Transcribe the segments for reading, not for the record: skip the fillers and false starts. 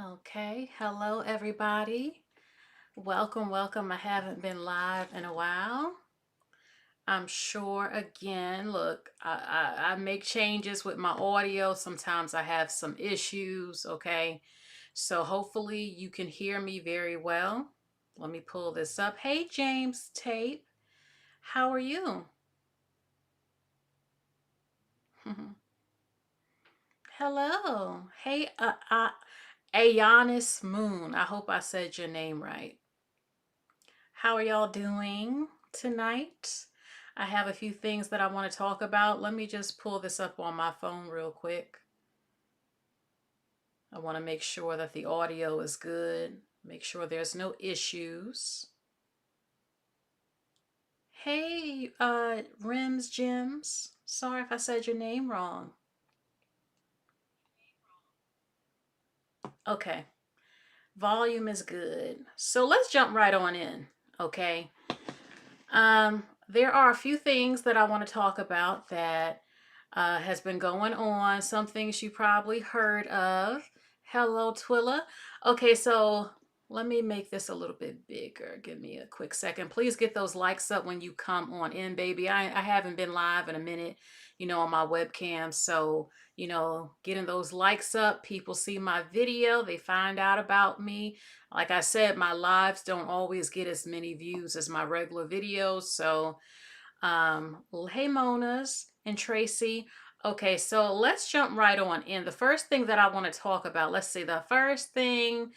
Okay, hello everybody. Welcome, welcome. I haven't been live in a while. I'm sure again, look, I make changes with my audio. Sometimes I have some issues, okay? So hopefully you can hear me very well. Let me pull this up. Hey, James Tape, how are you? Hello. Hey, Adonis Moon. I hope I said your name right. How are y'all doing tonight? I have a few things that I want to talk about. Let me just pull this up on my phone real quick. I want to make sure that the audio is good, make sure there's no issues. Hey, Rims Gems. Sorry if I said your name wrong. Okay, volume is good. So let's jump right on in, okay? There are a few things that I want to talk about that has been going on. Some things you probably heard of. Hello, Twilla. Okay, so let me make this a little bit bigger. Give me a quick second. Please get those likes up when you come on in, baby. I haven't been live in a minute, on my webcam. So, getting those likes up, people see my video, they find out about me. Like I said, my lives don't always get as many views as my regular videos. So, well, hey, Monas and Tracy. Okay, so let's jump right on in. The first thing that I want to talk about, let's see, the first thing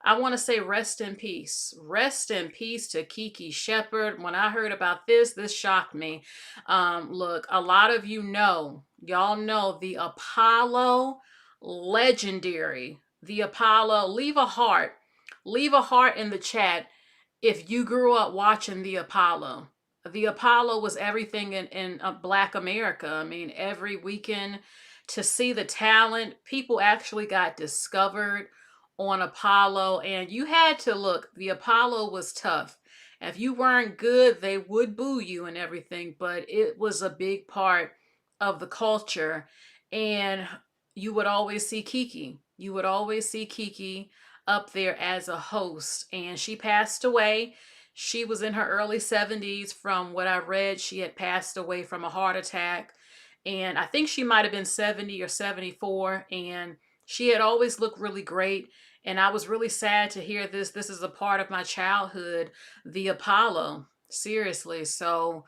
I want to say rest in peace. Rest in peace to Kiki Shepard. When I heard about this shocked me. Look, a lot of y'all know the Apollo legendary. The Apollo, leave a heart in the chat if you grew up watching the Apollo. The Apollo was everything in Black America. I mean, every weekend to see the talent, people actually got discovered on Apollo, and you had to look. The Apollo was tough. If you weren't good, they would boo you and everything, but it was a big part of the culture. And you would always see Kiki. You would always see Kiki up there as a host, and she passed away. She was in her early 70s. From what I read, she had passed away from a heart attack, and I think she might have been 70 or 74, and she had always looked really great. And I was really sad to hear this is a part of my childhood, the Apollo, seriously. So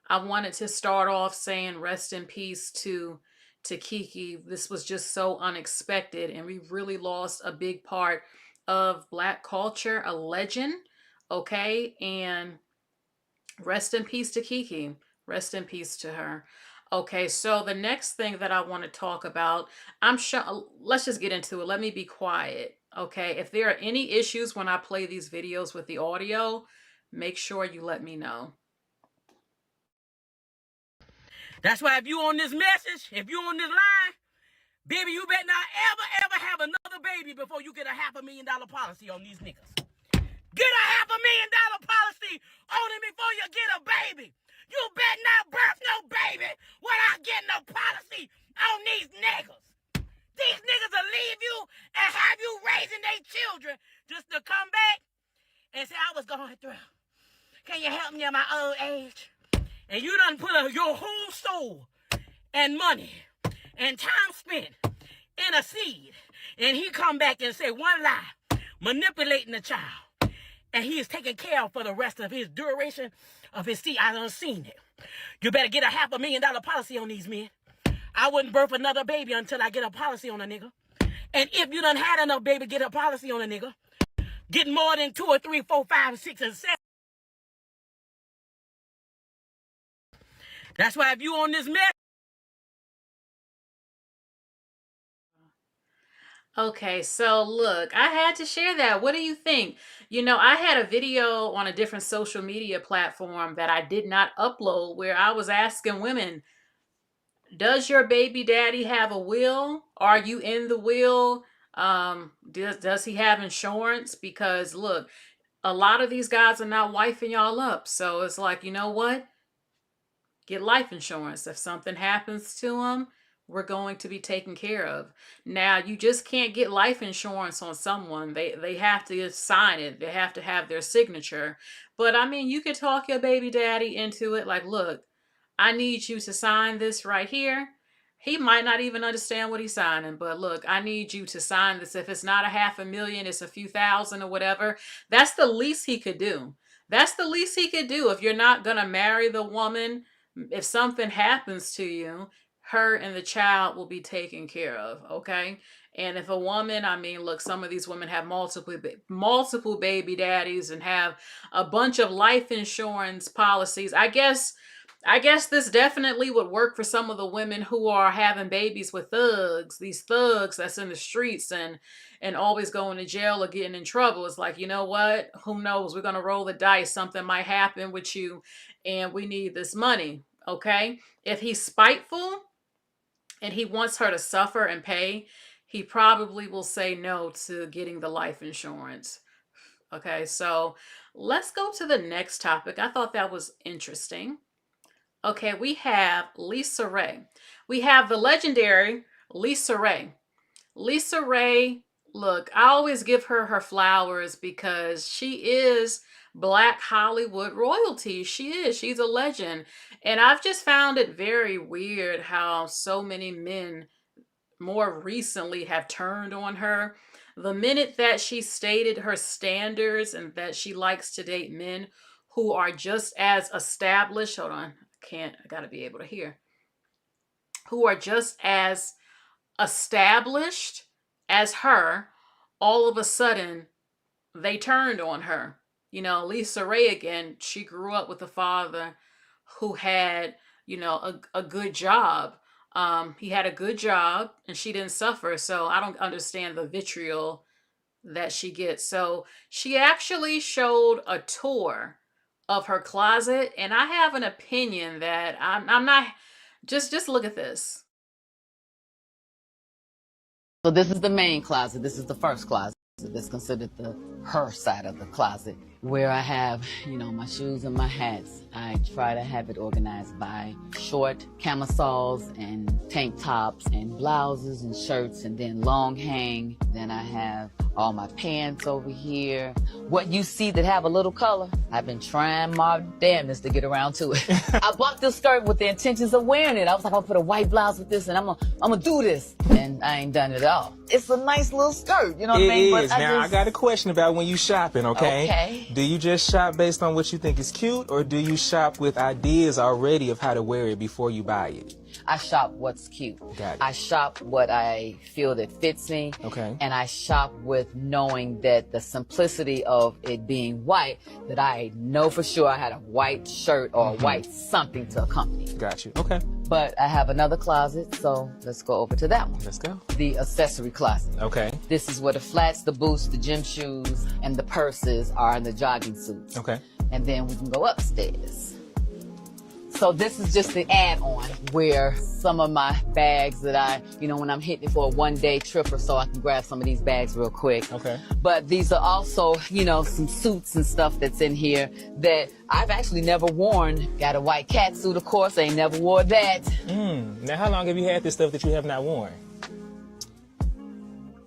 I wanted to start off saying rest in peace to Kiki. This was just so unexpected, and we really lost a big part of Black culture, a legend. Okay, and rest in peace to Kiki. Rest in peace to her. Okay, so the next thing that I want to talk about, I'm sure, let's just get into it. Let me be quiet. Okay, if there are any issues when I play these videos with the audio, make sure you let me know. That's why if you on this message, if you on this line, baby, you better not ever have another baby before you get a $500,000 policy on these niggas. Get a $500,000 policy on him before you get a baby. You better not birth no baby without getting a policy on these niggas. These niggas will leave you and have you raising their children just to come back and say, I was going through. Can you help me in my old age? And you done put your whole soul and money and time spent in a seed. And he come back and say one lie, manipulating the child. And he is taken care of for the rest of his duration of his seed. I done seen it. You better get a $500,000 policy on these men. I wouldn't birth another baby until I get a policy on a nigga. And if you done had enough baby, get a policy on a nigga. Get more than 2 or 3, 4, 5, 6, and 7. That's why if you on this mess. Okay, so look, I had to share that. What do you think? I had a video on a different social media platform that I did not upload where I was asking women, does your baby daddy have a will? Are you in the will? Does he have insurance? Because look, a lot of these guys are not wifing y'all up. So it's like, you know what? Get life insurance. If something happens to them, were going to be taken care of. Now, you just can't get life insurance on someone. They have to sign it. They have to have their signature. But I mean, you could talk your baby daddy into it like, "Look, I need you to sign this right here." He might not even understand what he's signing, but look, I need you to sign this. If it's not a half a million, it's a few thousand or whatever. That's the least he could do. That's the least he could do. If you're not going to marry the woman, if something happens to you, her and the child will be taken care of, okay? And if a woman, I mean, look, some of these women have multiple baby daddies and have a bunch of life insurance policies. I guess this definitely would work for some of the women who are having babies with thugs, these thugs that's in the streets and always going to jail or getting in trouble. It's like, you know what? Who knows? We're gonna roll the dice. Something might happen with you, and we need this money. Okay? If he's spiteful and he wants her to suffer and pay, he probably will say no to getting the life insurance. Okay, so let's go to the next topic. I thought that was interesting. Okay, we have Lisa Raye. We have the legendary Lisa Raye. Lisa Raye, look, I always give her her flowers because she is Black Hollywood royalty. She is. She's a legend. And I've just found it very weird how so many men more recently have turned on her. The minute that she stated her standards and that she likes to date men who are just as established, hold on, I gotta be able to hear, who are just as established as her, all of a sudden they turned on her. You know, Lisa Raye, again, she grew up with a father who had, a good job. He had a good job and she didn't suffer. So I don't understand the vitriol that she gets. So she actually showed a tour of her closet, and I have an opinion that I'm not. Just look at this. So this is the main closet. This is the first closet. That's considered the her side of the closet, where I have, my shoes and my hats. I try to have it organized by short camisoles and tank tops and blouses and shirts, and then long hang. Then I have all my pants over here. What you see that have a little color, I've been trying my damnedest to get around to it. I bought this skirt with the intentions of wearing it. I was like, I'm gonna put a white blouse with this and I'm gonna do this. And I ain't done it at all. It's a nice little skirt, you know what I mean? It is. Now, I got a question about when you shopping, okay? Okay. Do you just shop based on what you think is cute, or do you shop with ideas already of how to wear it before you buy it? I shop what's cute. Got it. I shop what I feel that fits me. Okay. And I shop with knowing that the simplicity of it being white, that I know for sure I had a white shirt or a white something to accompany. Got you. Okay. But I have another closet, so let's go over to that one. Let's go. The accessory closet. Okay. This is where the flats, the boots, the gym shoes, and the purses are in the jogging suits. Okay. And then we can go upstairs. So this is just the add-on where some of my bags that I, when I'm hitting for a one-day trip or so, I can grab some of these bags real quick. Okay. But these are also, some suits and stuff that's in here that I've actually never worn. Got a white cat suit, of course. I ain't never wore that. Now, how long have you had this stuff that you have not worn?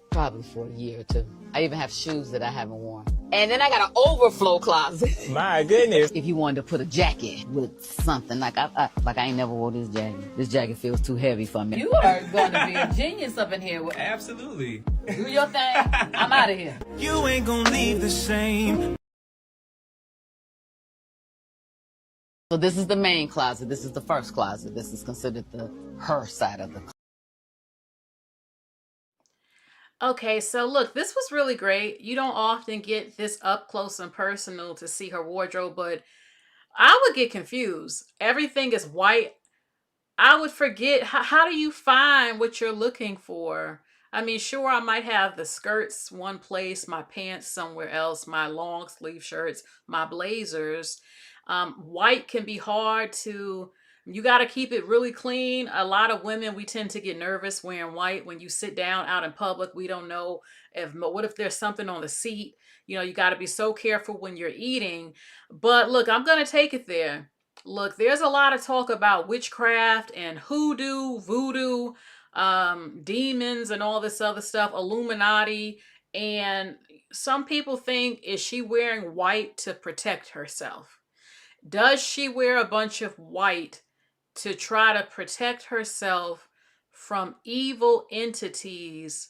Probably for a year or two. I even have shoes that I haven't worn. And then I got an overflow closet. My goodness. If you wanted to put a jacket with something, like I ain't never wore this jacket. This jacket feels too heavy for me. You are going to be a genius up in here. Absolutely. Do your thing. I'm out of here. You ain't gonna leave the same. So this is the main closet. This is the first closet. This is considered the her side of the closet. Okay, so look, this was really great. You don't often get this up close and personal to see her wardrobe, but I would get confused. Everything is white. I would forget. How do you find what you're looking for? I mean, sure, I might have the skirts one place, my pants somewhere else, my long sleeve shirts, my blazers. White can be hard to, you got to keep it really clean. A lot of women, we tend to get nervous wearing white. When you sit down out in public, we don't know what if there's something on the seat. You got to be so careful when you're eating. But look, I'm going to take it there. Look, there's a lot of talk about witchcraft and hoodoo, voodoo, demons, and all this other stuff, Illuminati. And some people think, is she wearing white to protect herself? Does she wear a bunch of white to try to protect herself from evil entities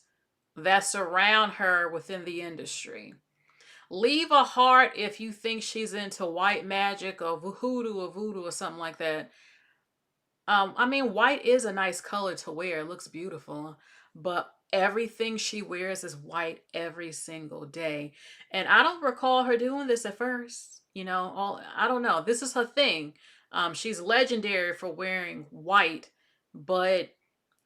that surround her within the industry? Leave a heart if you think she's into white magic or voodoo or something like that. I mean, white is a nice color to wear. It looks beautiful, but everything she wears is white every single day. And I don't recall her doing this at first. I don't know. This is her thing. She's legendary for wearing white, but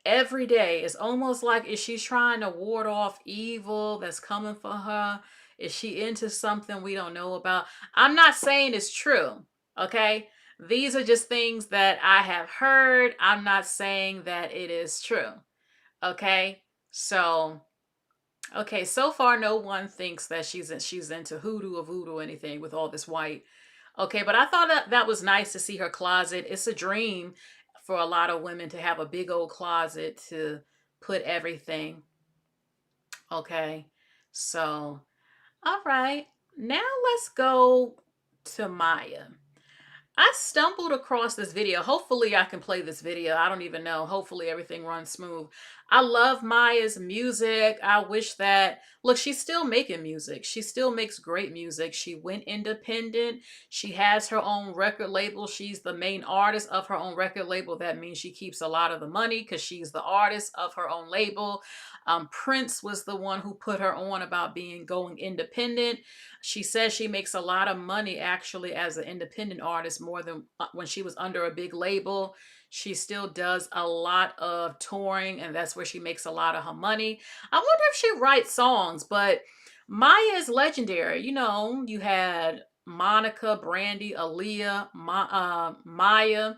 every day it's almost like, is she trying to ward off evil that's coming for her? Is she into something we don't know about? I'm not saying it's true, okay? These are just things that I have heard. I'm not saying that it is true, okay? So, okay, so far no one thinks that she's into hoodoo or voodoo or anything with all this white. Okay, but I thought that was nice to see her closet. It's a dream for a lot of women to have a big old closet to put everything. Okay, so, all right. Now let's go to Maya. I stumbled across this video. Hopefully I can play this video. I don't even know. Hopefully everything runs smooth. I love Maya's music. I wish that, look, she's still making music. She still makes great music. She went independent. She has her own record label. She's the main artist of her own record label. That means she keeps a lot of the money because she's the artist of her own label. Prince was the one who put her on about going independent. She says she makes a lot of money actually as an independent artist, more than when she was under a big label. She still does a lot of touring, and that's where she makes a lot of her money. I wonder if she writes songs, but Maya is legendary. You had Monica, Brandy, Aaliyah, Maya,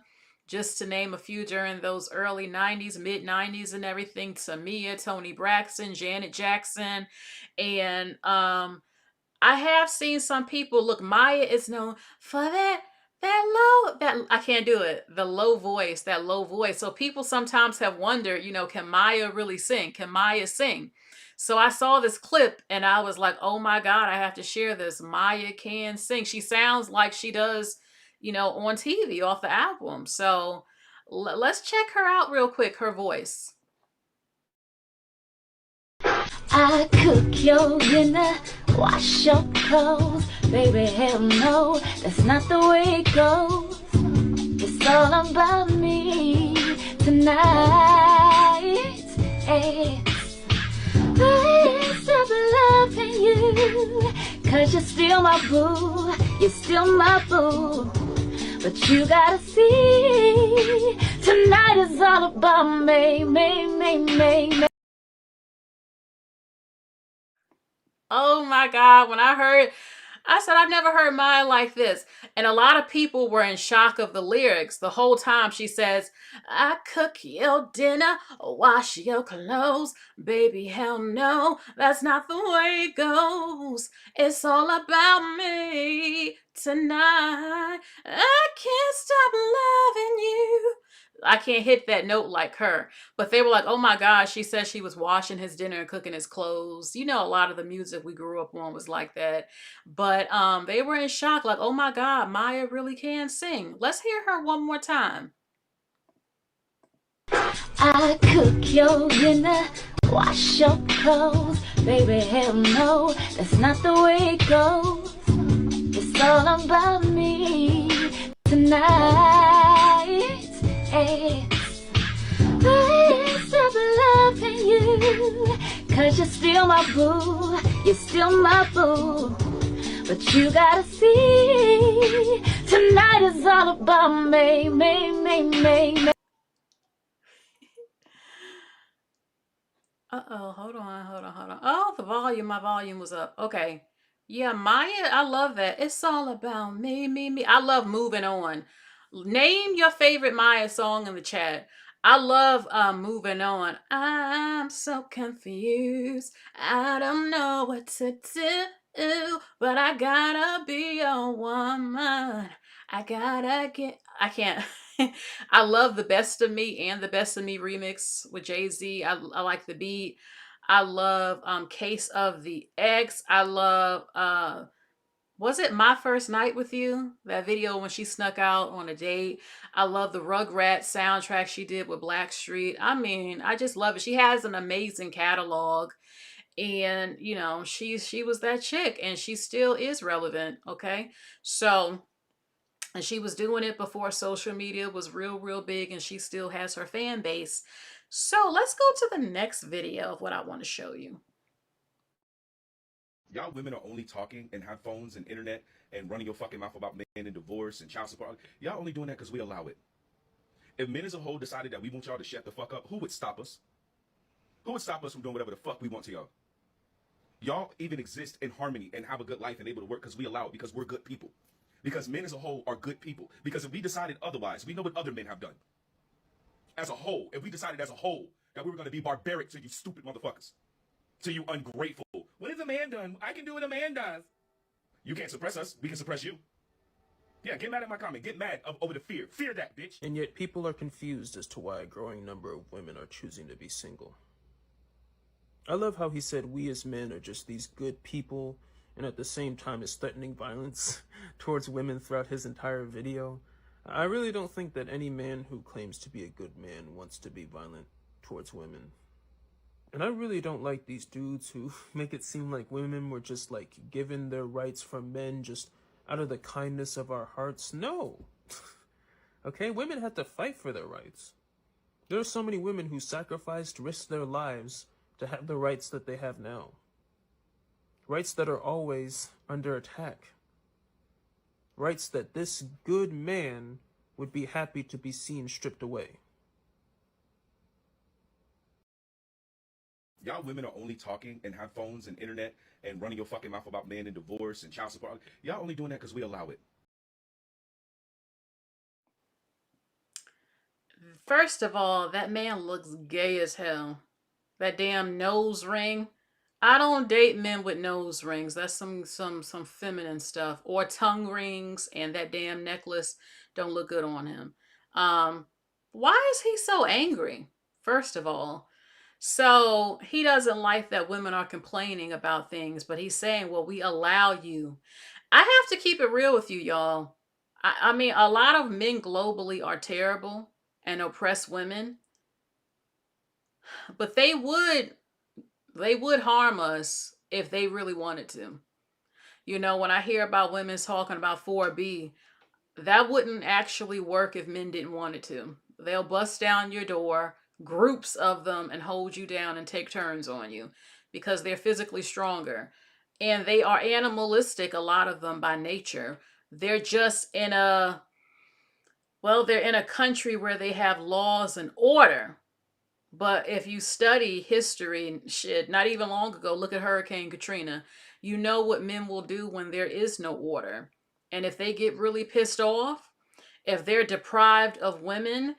just to name a few during those early 90s, mid 90s and everything. Tamia, Toni Braxton, Janet Jackson. And I have seen some people, look, Maya is known for that I can't do it, that low voice. So people sometimes have wondered, can Maya really sing? Can Maya sing? So I saw this clip and I was like, oh my God, I have to share this. Maya can sing. She sounds like she does, on TV off the album. So let's check her out real quick, her voice. I cook your dinner, wash your clothes. Baby, hell no, that's not the way it goes. It's all about me tonight. Hey. I stop loving you, 'cause you're still my boo, you're still my boo. But you gotta see, tonight is all about me, me. Oh my God, when I heard, I said, I've never heard Maya like this. And a lot of people were in shock of the lyrics. The whole time she says, I cook your dinner, wash your clothes. Baby, hell no, that's not the way it goes. It's all about me tonight. I can't stop loving you. I can't hit that note like her. But they were like, oh my gosh, she said she was washing his dinner and cooking his clothes. A lot of the music we grew up on was like that. But they were in shock, like, oh my God, Maya really can sing. Let's hear her one more time. I cook your dinner, wash your clothes. Baby, hell no, that's not the way it goes. It's all about me tonight. Hey. I stop loving you, 'cause you're still my boo, you're still my boo. But you gotta see, tonight is all about me. Uh-oh, hold on. Oh, my volume was up. Okay. Yeah, Maya, I love that. It's all about me. I love Moving On. Name your favorite Maya song in the chat. I love Moving On. I'm so confused. I don't know what to do, but I gotta be a woman. I gotta get. I can't. I love the Best of Me and the Best of Me remix with Jay-Z. I like the beat. I love Case of the X. I love was it My First Night with You? That video when she snuck out on a date. I love the Rugrats soundtrack she did with Blackstreet. I mean, I just love it. She has an amazing catalog, and you know, she was that chick, and she still is relevant. Okay, so. And she was doing it before social media was real big, and she still has her fan base. So let's go to the next video of what I want to show you. Y'all women are only talking and have phones and internet and running your fucking mouth about men and divorce and child support. Y'all only doing that because we allow it. If men as a whole decided that we want y'all to shut the fuck up, who would stop us? Who would stop us from doing whatever the fuck we want to y'all? Y'all even exist in harmony and have a good life and able to work because we allow it, because we're good people. Because men as a whole are good people. Because if we decided otherwise, we know what other men have done. As a whole, if we decided as a whole that we were going to be barbaric to you stupid motherfuckers, to you ungrateful. What has a man done? I can do what a man does. You can't suppress us. We can suppress you. Yeah, get mad at my comment. Get mad over the fear. Fear that, bitch. And yet people are confused as to why a growing number of women are choosing to be single. I love how he said we as men are just these good people, and at the same time is threatening violence towards women throughout his entire video. I really don't think that any man who claims to be a good man wants to be violent towards women. And I really don't like these dudes who make it seem like women were just like given their rights from men just out of the kindness of our hearts. No. Okay, women had to fight for their rights. There are so many women who sacrificed, risked their lives to have the rights that they have now. Rights that are always under attack. Rights that this good man would be happy to be seen stripped away. Y'all women are only talking and have phones and internet and running your fucking mouth about men and divorce and child support. Y'all only doing that because we allow it. First of all, that man looks gay as hell. That damn nose ring. I don't date men with nose rings. That's some feminine stuff. Or tongue rings, and that damn necklace don't look good on him. Why is he so angry? First of all. So he doesn't like that women are complaining about things, but he's saying, well, we allow you. I have to keep it real with you, y'all. I mean, a lot of men globally are terrible and oppress women, but they would harm us if they really wanted to. You know, when I hear about women talking about 4B, that wouldn't actually work if men didn't want it to. They'll bust down your door, groups of them, and hold you down and take turns on you because they're physically stronger. And they are animalistic, a lot of them by nature. They're just in a, well, they're in a country where they have laws and order. But if you study history, shit, not even long ago, look at Hurricane Katrina. You know what men will do when there is no order. And if they get really pissed off, if they're deprived of women,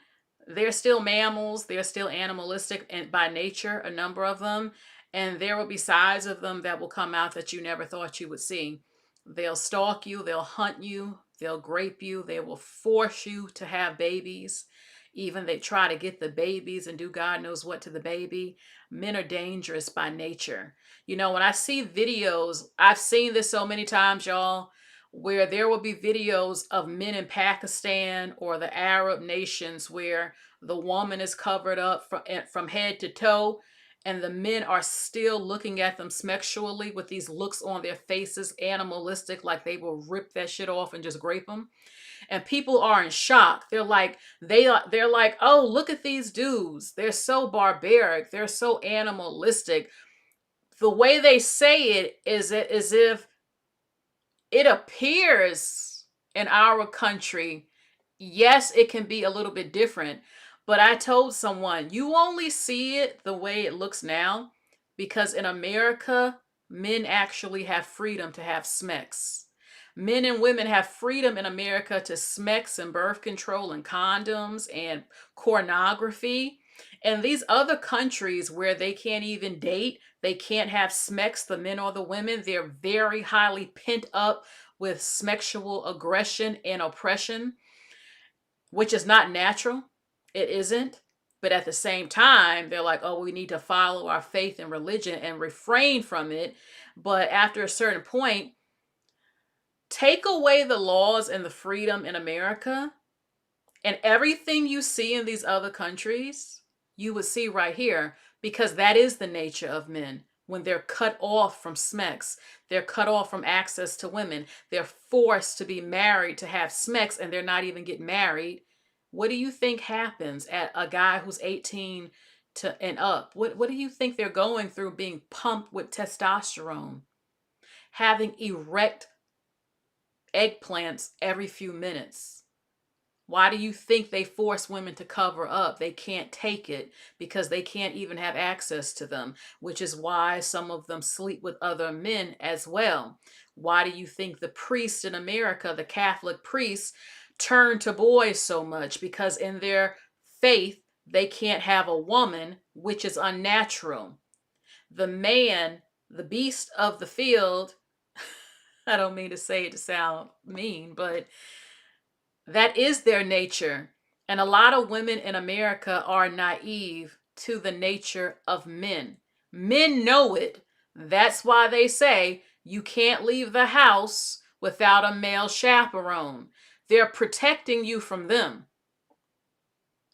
they're still mammals, they're still animalistic and by nature, a number of them. And there will be sides of them that will come out that you never thought you would see. They'll stalk you, they'll hunt you, they'll grape you, they will force you to have babies. Even they try to get the babies and do God knows what to the baby. Men are dangerous by nature. You know, when I see videos, I've seen this so many times, y'all, where there will be videos of men in Pakistan or the Arab nations where the woman is covered up from head to toe, and the men are still looking at them sexually with these looks on their faces, animalistic, like they will rip that shit off and just grape them. And people are in shock. They're like, oh, look at these dudes. They're so barbaric. They're so animalistic. The way they say it is as if it appears in our country, yes, it can be a little bit different. But I told someone, you only see it the way it looks now because in America, men actually have freedom to have smex. Men and women have freedom in America to smex and birth control and condoms and pornography. And these other countries where they can't even date, they can't have smex, the men or the women, they're very highly pent up with sexual aggression and oppression, which is not natural. It isn't. But at the same time, they're like, oh, we need to follow our faith and religion and refrain from it. But after a certain point, take away the laws and the freedom in America, and everything you see in these other countries, you would see right here, because that is the nature of men. When they're cut off from sex, they're cut off from access to women. They're forced to be married to have sex, and they're not even getting married. What do you think happens at a guy who's 18 and up? What do you think they're going through, being pumped with testosterone, having erect eggplants every few minutes? Why do you think they force women to cover up? They can't take it because they can't even have access to them, which is why some of them sleep with other men as well. Why do you think the priests in America, the Catholic priests, turn to boys so much? Because in their faith, they can't have a woman, which is unnatural. The man, the beast of the field, I don't mean to say it to sound mean, but that is their nature. And a lot of women in America are naive to the nature of men. Men know it. That's why they say you can't leave the house without a male chaperone. They're protecting you from them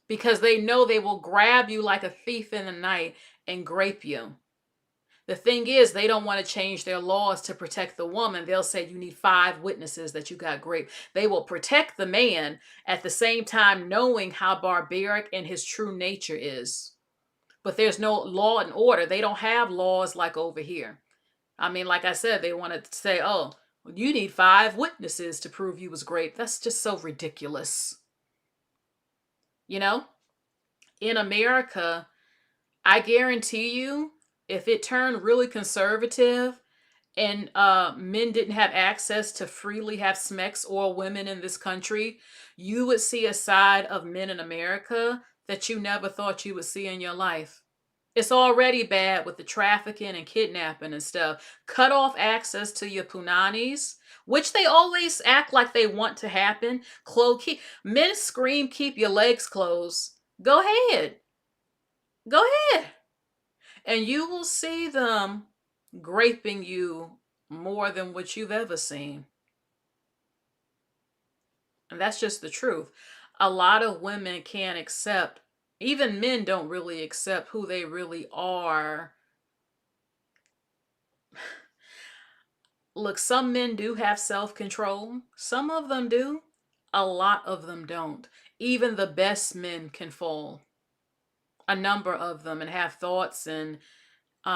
because they know they will grab you like a thief in the night and grape you. The thing is, they don't want to change their laws to protect the woman. They'll say you need 5 witnesses that you got raped. They will protect the man at the same time knowing how barbaric and his true nature is. But there's no law and order. They don't have laws like over here. I mean, like I said, they want to say, oh, you need 5 witnesses to prove you was raped. That's just so ridiculous. You know, in America, I guarantee you, if it turned really conservative and men didn't have access to freely have sex, or women in this country, you would see a side of men in America that you never thought you would see in your life. It's already bad with the trafficking and kidnapping and stuff. Cut off access to your punanis, which they always act like they want to happen. Men scream, keep your legs closed. Go ahead. Go ahead. And you will see them graping you more than what you've ever seen. And that's just the truth. A lot of women can't accept, even men don't really accept who they really are. Look, some men do have self-control. Some of them do. A lot of them don't. Even the best men can fall. A number of them, and have thoughts. And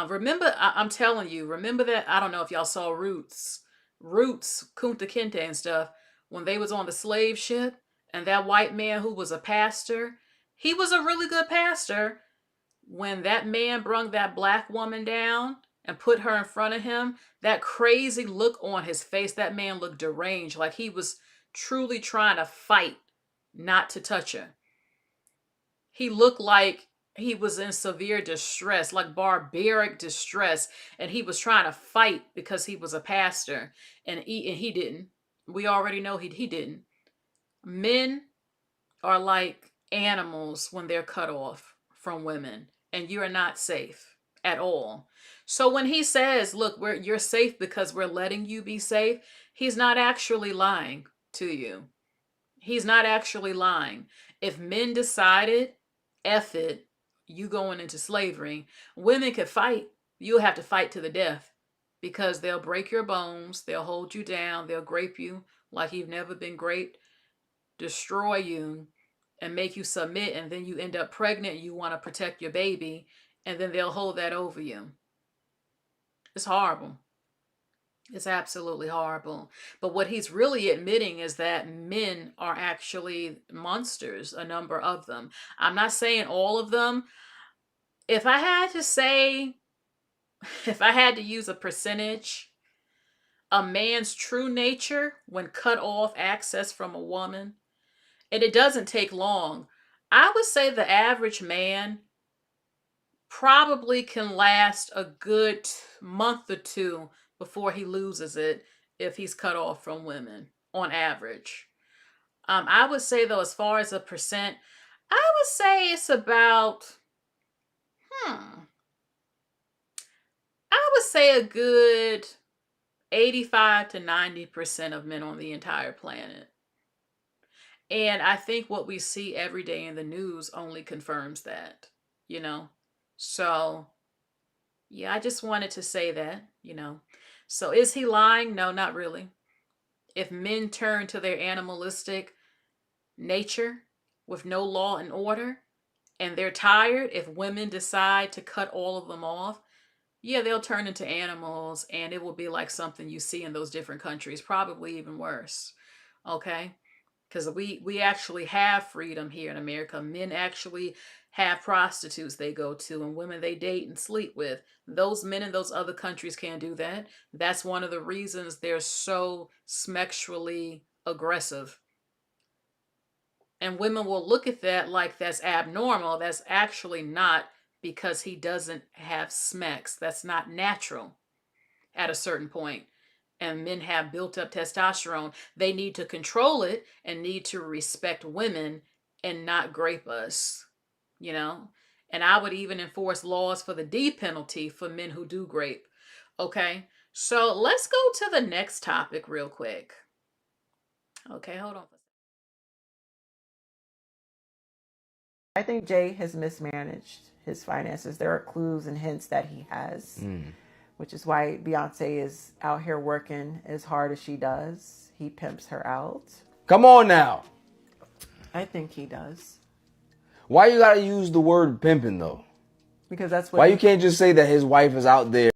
remember, I'm telling you, remember that, I don't know if y'all saw Roots, Kunta Kinte and stuff, when they was on the slave ship, and that white man who was a pastor, he was a really good pastor. When that man brung that black woman down and put her in front of him, that crazy look on his face, that man looked deranged, like he was truly trying to fight not to touch her. He looked like he was in severe distress, like barbaric distress, and he was trying to fight because he was a pastor, and he didn't. We already know he didn't. Men are like animals when they're cut off from women, and you are not safe at all. So when he says, look, you're safe because we're letting you be safe, he's not actually lying to you. He's not actually lying. If men decided, F it, you going into slavery, women could fight. You'll have to fight to the death, because they'll break your bones, they'll hold you down, they'll grape you like you've never been raped, destroy you, and make you submit, and then you end up pregnant, you want to protect your baby, and then they'll hold that over you. It's horrible. It's absolutely horrible. But what he's really admitting is that men are actually monsters, a number of them. I'm not saying all of them. If I had to say, if I had to use a percentage, a man's true nature when cut off access from a woman, and it doesn't take long, I would say the average man probably can last a good month or 2 before he loses it if he's cut off from women on average. I would say though, as far as a percent, I would say it's about, I would say a good 85 to 90% of men on the entire planet. And I think what we see every day in the news only confirms that, you know? So, yeah, I just wanted to say that, you know? So is he lying? No, not really. If men turn to their animalistic nature with no law and order, and they're tired, if women decide to cut all of them off, yeah, they'll turn into animals, and it will be like something you see in those different countries, probably even worse. Okay? Because we actually have freedom here in America. Men actually have prostitutes they go to and women they date and sleep with. Those men in those other countries can't do that. That's one of the reasons they're so sexually aggressive. And women will look at that like that's abnormal. That's actually not, because he doesn't have smecks. That's not natural at a certain point. And men have built up testosterone. They need to control it and need to respect women and not grape us, you know? And I would even enforce laws for the D penalty for men who do grape. Okay? So let's go to the next topic real quick. Okay, hold on. I think Jay has mismanaged his finances. There are clues and hints that he has, which is why Beyonce is out here working as hard as she does. He pimps her out. Come on now. I think he does. Why you gotta use the word pimping though? Because that's what. Why you can't just say that his wife is out there,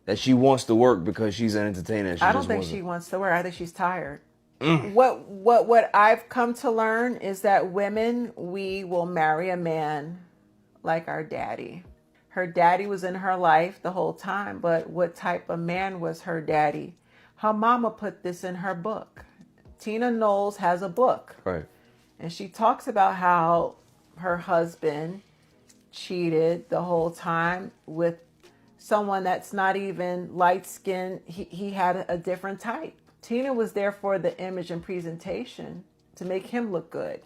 that she wants to work because she's an entertainer? I don't think she wants to work. I think she's tired. What I've come to learn is that women, we will marry a man like our daddy. Her daddy was in her life the whole time, but what type of man was her daddy? Her mama put this in her book. Tina Knowles has a book. Right. And she talks about how her husband cheated the whole time with someone that's not even light-skinned. He had a different type. Tina was there for the image and presentation to make him look good.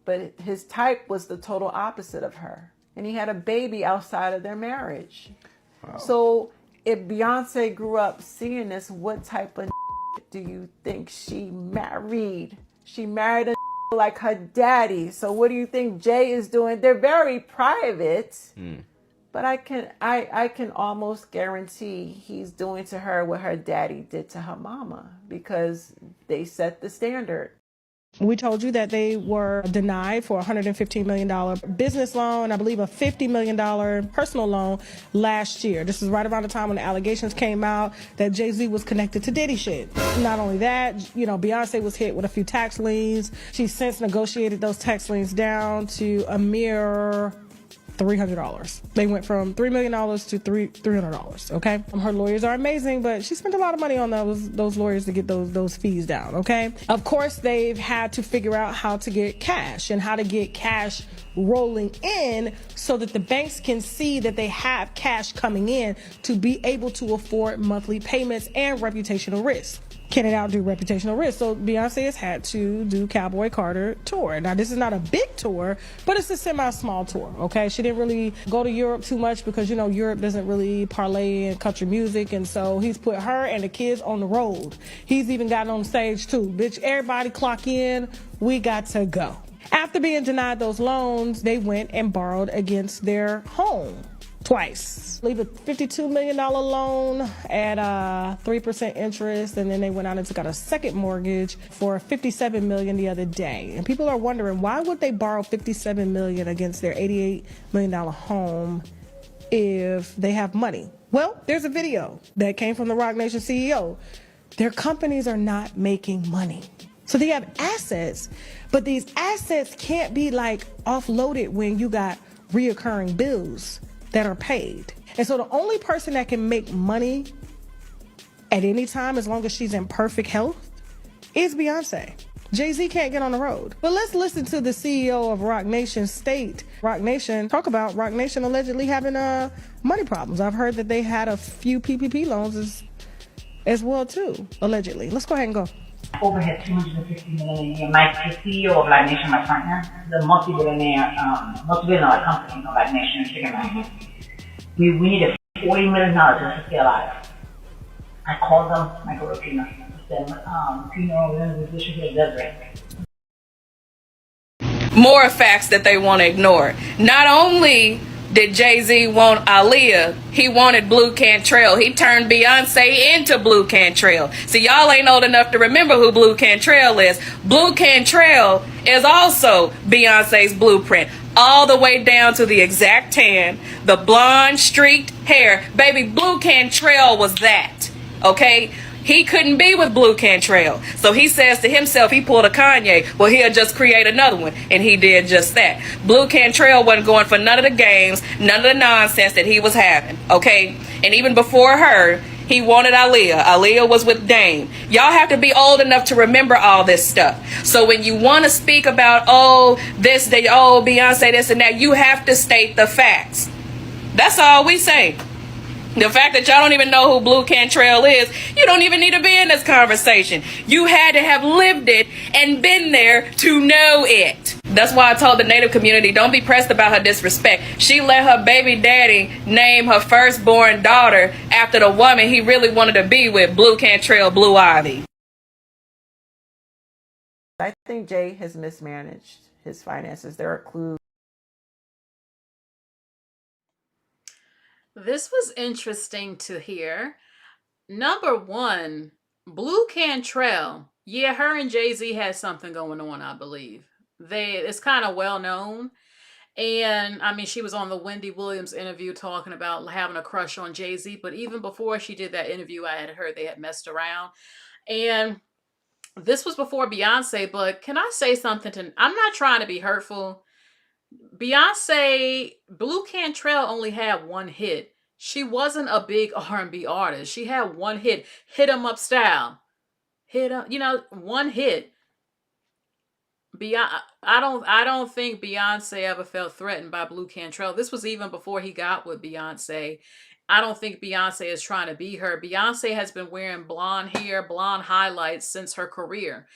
But his type was the total opposite of her. And he had a baby outside of their marriage. Wow. So if Beyonce grew up seeing this, what type of do you think she married? She married a like her daddy. So what do you think Jay is doing? They're very private. But I can almost guarantee he's doing to her what her daddy did to her mama, because they set the standard. We told you that they were denied for a $115 million business loan, I believe a $50 million personal loan last year. This is right around the time when the allegations came out that Jay-Z was connected to Diddy shit. Not only that, you know, Beyonce was hit with a few tax liens. She's since negotiated those tax liens down to a mere $300. They went from $3 million to $300. Okay, her lawyers are amazing, but she spent a lot of money on those lawyers to get those fees down. Okay, of course they've had to figure out how to get cash and how to get cash rolling in so that the banks can see that they have cash coming in to be able to afford monthly payments and reputational risk. Can it outdo reputational risk? So Beyonce has had to do Cowboy Carter tour. Now this is not a big tour, but it's a semi-small tour. Okay, she didn't really go to Europe too much because, you know, Europe doesn't really parlay in country music, and so he's put her and the kids on the road. He's even gotten on stage too. Bitch, everybody clock in. We got to go. After being denied those loans, they went and borrowed against their home twice. Leave a $52 million loan at 3% interest, and then they went out and took out a second mortgage for $57 million the other day. And people are wondering, why would they borrow $57 million against their $88 million home if they have money? Well, there's a video that came from the Roc Nation CEO. Their companies are not making money. So they have assets, but these assets can't be like offloaded when you got reoccurring bills that are paid. And so the only person that can make money at any time, as long as she's in perfect health, is Beyonce. Jay-Z can't get on the road. But let's listen to the CEO of Roc Nation talk about Roc Nation allegedly having money problems. I've heard that they had a few PPP loans as as well too, allegedly. Let's go ahead and go. Overhead $250 million a year. Mike, the CEO of Live Nation, my partner, the multi-billion-dollar company, Live Nation and Ticketmaster. We needed $40 million just to stay alive. I called them, Michael Rapino. I said, Pino, we're in a position here, Desiree. More facts that they want to ignore. Not only did Jay-Z want Aaliyah, he wanted Blue Cantrell. He turned Beyonce into Blue Cantrell. See, y'all ain't old enough to remember who Blue Cantrell is. Blue Cantrell is also Beyonce's blueprint. All the way down to the exact tan, the blonde streaked hair. Baby, Blue Cantrell was that, okay? He couldn't be with Blue Cantrell. So he says to himself, he pulled a Kanye, well, he'll just create another one. And he did just that. Blue Cantrell wasn't going for none of the games, none of the nonsense that he was having, okay? And even before her, he wanted Aaliyah. Aaliyah was with Dame. Y'all have to be old enough to remember all this stuff. So when you want to speak about, Beyonce, this and that, you have to state the facts. That's all we say. The fact that y'all don't even know who Blue Cantrell is, you don't even need to be in this conversation. You had to have lived it and been there to know it. That's why I told the Native community, don't be pressed about her disrespect. She let her baby daddy name her firstborn daughter after the woman he really wanted to be with, Blue Cantrell, Blue Ivy. I think Jay has mismanaged his finances. There are clues. This was interesting to hear. Number one, Blue Cantrell. Yeah, her and Jay-Z had something going on, I believe. It's kind of well known. And I mean, she was on the Wendy Williams interview talking about having a crush on Jay-Z. But even before she did that interview, I had heard they had messed around. And this was before Beyonce. But can I say something I'm not trying to be hurtful. Beyonce, Blue Cantrell only had one hit. She wasn't a big R&B artist. She had one hit, Hit 'Em Up Style. One hit. I don't think Beyonce ever felt threatened by Blue Cantrell. This was even before he got with Beyonce. I don't think Beyonce is trying to be her. Beyonce has been wearing blonde hair, blonde highlights since her career.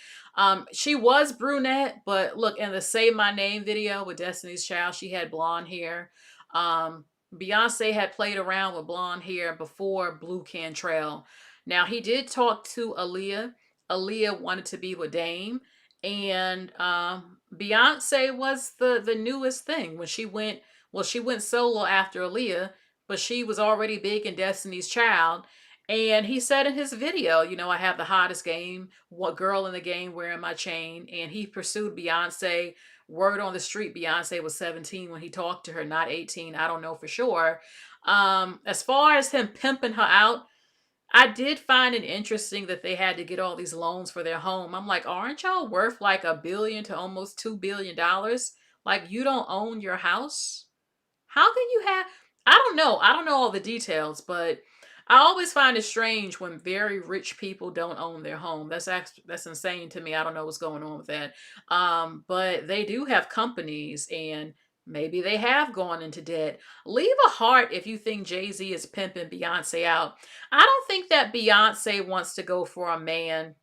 She was brunette, but look, in the Say My Name video with Destiny's Child, she had blonde hair. Beyonce had played around with blonde hair before Blue Cantrell. Now, he did talk to Aaliyah. Aaliyah wanted to be with Dame. And Beyonce was the newest thing. When she went solo after Aaliyah, but she was already big in Destiny's Child. And he said in his video, I have the hottest girl in the game wearing my chain. And he pursued Beyonce. Word on the street, Beyonce was 17 when he talked to her, not 18. I don't know for sure. As far as him pimping her out, I did find it interesting that they had to get all these loans for their home. I'm like, aren't y'all worth like $1 billion to almost $2 billion? Like, you don't own your house? How can you have... I don't know all the details, but I always find it strange when very rich people don't own their home. That's insane to me. I don't know what's going on with that. But they do have companies, and maybe they have gone into debt. Leave a heart if you think Jay-Z is pimping Beyonce out. I don't think that Beyonce wants to go for a man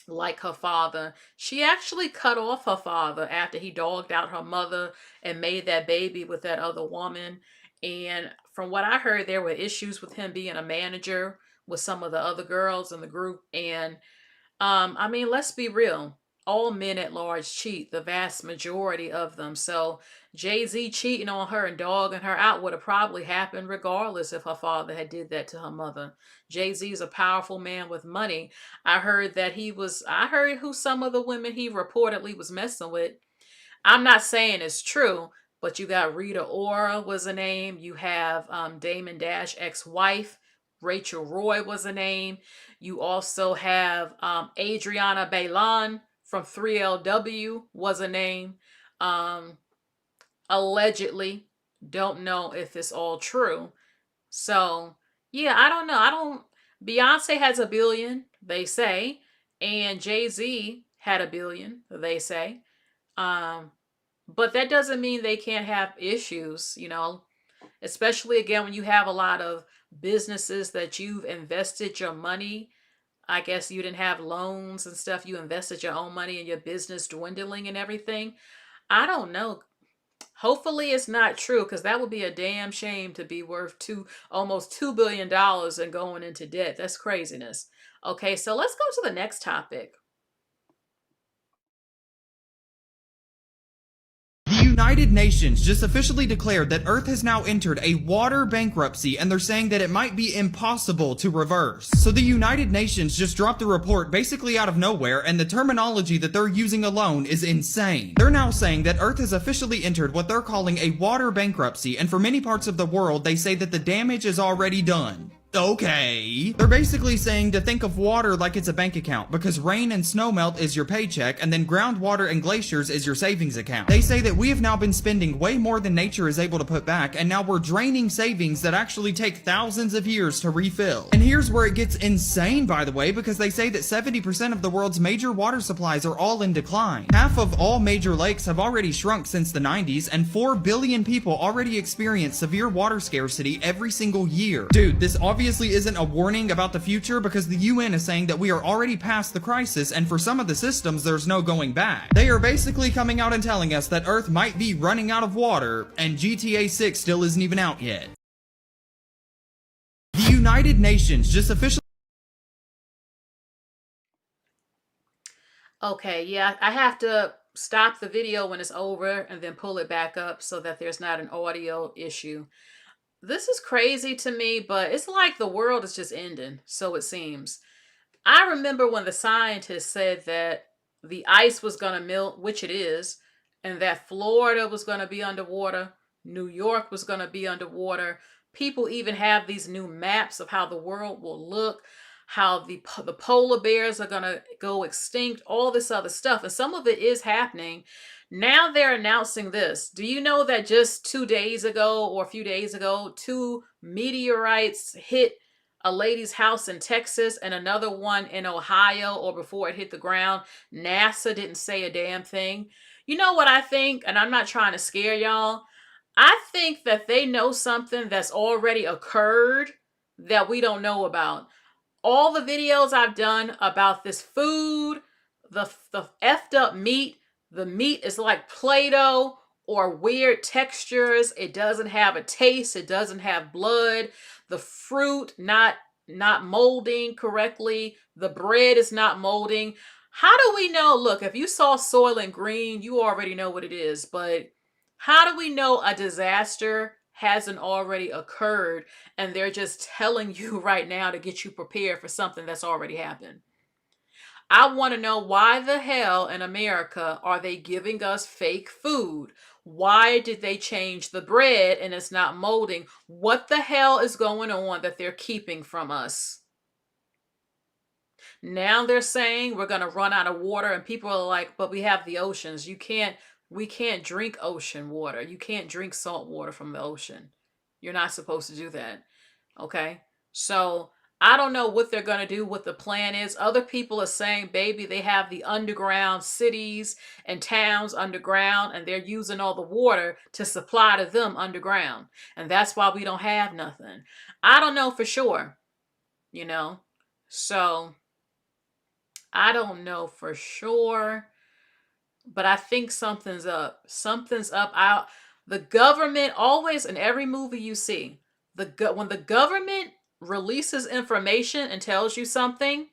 like her father. She actually cut off her father after he dogged out her mother and made that baby with that other woman. And from what I heard, there were issues with him being a manager with some of the other girls in the group. And I mean, let's be real. All men at large cheat, the vast majority of them. So Jay-Z cheating on her and dogging her out would have probably happened regardless if her father had did that to her mother. Jay-Z is a powerful man with money. I heard who some of the women he reportedly was messing with. I'm not saying it's true, but you got Rita Ora was a name. You have Damon Dash ex-wife. Rachel Roy was a name. You also have Adriana Bailon from 3LW was a name. Allegedly. Don't know if it's all true. So, yeah, I don't know. Beyonce has $1 billion, they say. And Jay-Z had $1 billion, they say. But that doesn't mean they can't have issues, especially again when you have a lot of businesses that you've invested your money. I guess you didn't have loans and stuff. You invested your own money in your business dwindling and everything. I don't know. Hopefully it's not true, because that would be a damn shame to be worth almost $2 billion and going into debt. That's craziness. Okay, so let's go to the next topic. The United Nations just officially declared that Earth has now entered a water bankruptcy, and they're saying that it might be impossible to reverse. So the United Nations just dropped a report basically out of nowhere, and the terminology that they're using alone is insane. They're now saying that Earth has officially entered what they're calling a water bankruptcy, and for many parts of the world, they say that the damage is already done. Okay. They're basically saying to think of water like it's a bank account, because rain and snowmelt is your paycheck, and then groundwater and glaciers is your savings account. They say that we have now been spending way more than nature is able to put back, and now we're draining savings that actually take thousands of years to refill. And here's where it gets insane, by the way, because they say that 70% of the world's major water supplies are all in decline. Half of all major lakes have already shrunk since the 90s, and 4 billion people already experience severe water scarcity every single year. Dude, this obviously isn't a warning about the future, because the UN is saying that we are already past the crisis, and for some of the systems there's no going back. They are basically coming out and telling us that Earth might be running out of water, and GTA 6 still isn't even out yet. The United Nations just officially... Okay, yeah, I have to stop the video when it's over and then pull it back up so that there's not an audio issue. This is crazy to me, but it's like the world is just ending, so it seems. I remember when the scientists said that the ice was going to melt, which it is, and that Florida was going to be underwater, New York was going to be underwater. People even have these new maps of how the world will look, how the polar bears are going to go extinct, all this other stuff. And some of it is happening. Now they're announcing this. Do you know that just 2 days ago or a few days ago, 2 meteorites hit a lady's house in Texas and another one in Ohio, or before it hit the ground? NASA didn't say a damn thing. You know what I think? And I'm not trying to scare y'all. I think that they know something that's already occurred that we don't know about. All the videos I've done about this food, the effed up meat, the meat is like Play-Doh or weird textures. It doesn't have a taste. It doesn't have blood. The fruit not molding correctly. The bread is not molding. How do we know? Look, if you saw Soylent Green, you already know what it is. But how do we know a disaster hasn't already occurred and they're just telling you right now to get you prepared for something that's already happened? I want to know, why the hell in America are they giving us fake food? Why did they change the bread and it's not molding? What the hell is going on that they're keeping from us? Now they're saying we're going to run out of water, and people are like, but we have the oceans. We can't drink ocean water. You can't drink salt water from the ocean. You're not supposed to do that. Okay? So I don't know what they're going to do, what the plan is. Other people are saying, baby, they have the underground cities and towns underground, and they're using all the water to supply to them underground. And that's why we don't have nothing. I don't know for sure, you know. So I don't know for sure, but I think something's up. Something's up. The government always, in every movie you see, when the government releases information and tells you something,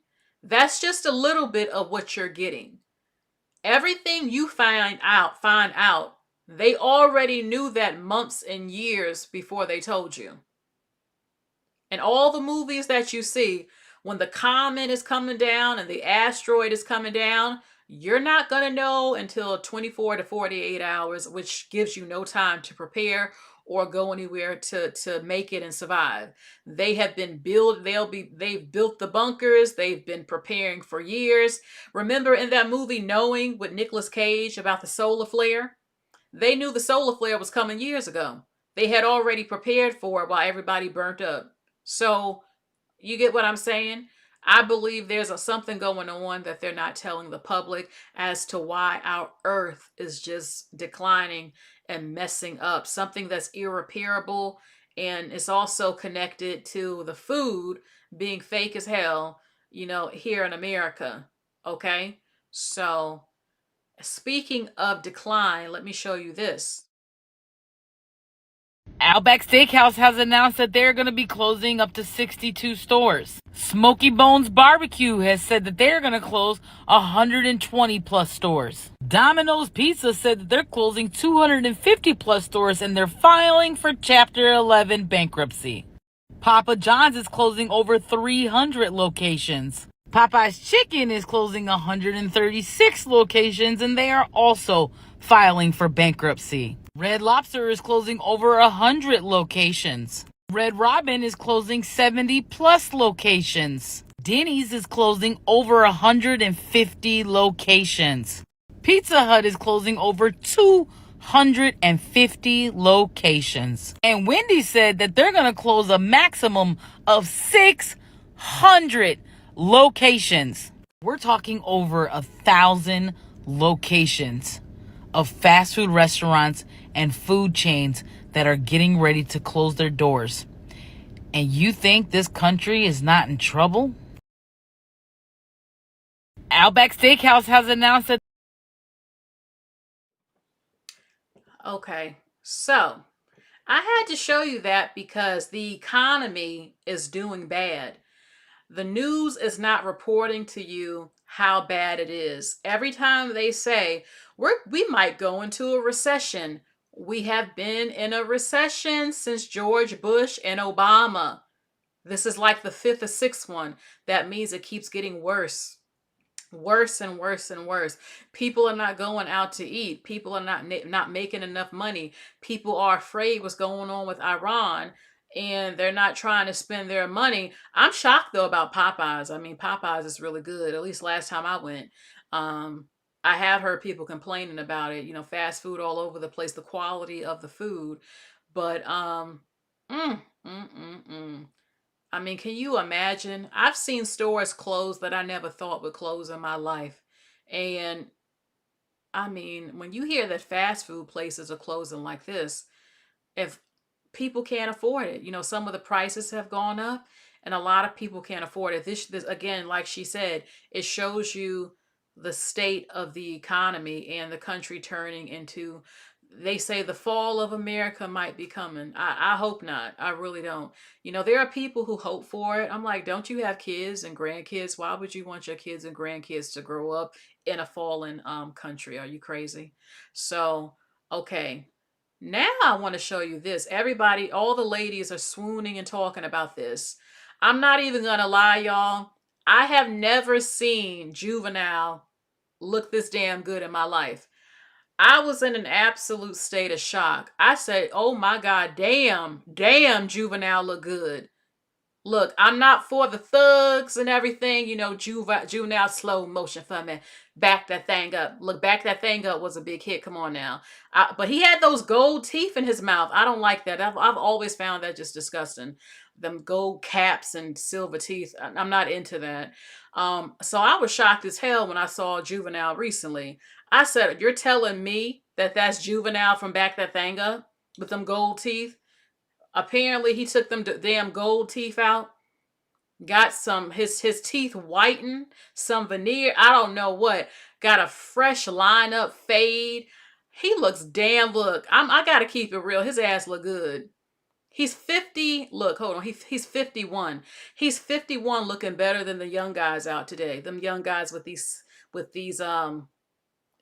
that's just a little bit of what you're getting. Everything you find out, they already knew that months and years before they told you. And all the movies that you see, when the comet is coming down and the asteroid is coming down, you're not going to know until 24 to 48 hours, which gives you no time to prepare or go anywhere to make it and survive. They have been they've built the bunkers. They've been preparing for years. Remember in that movie Knowing with Nicolas Cage about the solar flare? They knew the solar flare was coming years ago. They had already prepared for it while everybody burnt up. So you get what I'm saying? I believe there's something going on that they're not telling the public as to why our earth is just declining and messing up. Something that's irreparable And it's also connected to the food being fake as hell, here in America. Okay? So, speaking of decline, let me show you this. Outback Steakhouse has announced that they're going to be closing up to 62 stores. Smoky Bones Barbecue has said that they're going to close 120 plus stores. Domino's Pizza said that they're closing 250 plus stores and they're filing for Chapter 11 bankruptcy. Papa John's is closing over 300 locations. Popeye's Chicken is closing 136 locations and they are also filing for bankruptcy. Red Lobster is closing over 100 locations. Red Robin is closing 70 plus locations. Denny's is closing over 150 locations. Pizza Hut is closing over 250 locations. And Wendy's said that they're going to close a maximum of 600 locations. We're talking over 1,000 locations of fast food restaurants and food chains that are getting ready to close their doors. And you think this country is not in trouble? Outback Steakhouse has announced that. Okay, so I had to show you that because the economy is doing bad. The news is not reporting to you how bad it is. Every time they say, we might go into a recession, we have been in a recession since George Bush and Obama. This is like the fifth or sixth one. That means it keeps getting worse. Worse and worse and worse. People are not going out to eat. People are not making enough money. People are afraid what's going on with Iran, and they're not trying to spend their money. I'm shocked though about Popeyes. I mean, Popeyes is really good. At least last time I went. I have heard people complaining about it. Fast food all over the place, the quality of the food. But I mean, can you imagine? I've seen stores close that I never thought would close in my life. And I mean, when you hear that fast food places are closing like this, if people can't afford it, some of the prices have gone up and a lot of people can't afford it. This again, like she said, it shows you the state of the economy and the country turning into, they say the fall of America might be coming. I hope not. I really don't. There are people who hope for it. I'm like, don't you have kids and grandkids? Why would you want your kids and grandkids to grow up in a fallen country? Are you crazy? So, okay. Now I want to show you this. Everybody, all the ladies are swooning and talking about this. I'm not even going to lie, y'all. I have never seen Juvenile look this damn good in my life. I was in an absolute state of shock. I said, oh my God, damn, Juvenile look good. Look, I'm not for the thugs and everything, Juvenile slow motion for me. Back that thing up. Look, Back That Thing Up was a big hit. Come on now. But he had those gold teeth in his mouth. I don't like that. I've always found that just disgusting. Them gold caps and silver teeth. I'm not into that. So I was shocked as hell when I saw Juvenile recently. I said, you're telling me that that's Juvenile from Back That Thing Up with them gold teeth? Apparently he took them damn gold teeth out. Got his teeth whitened, some veneer, I don't know what. Got a fresh lineup fade. He looks look, I gotta keep it real. His ass look good. He's 50. Look, hold on. He's 51. He's 51 looking better than the young guys out today. Them young guys with these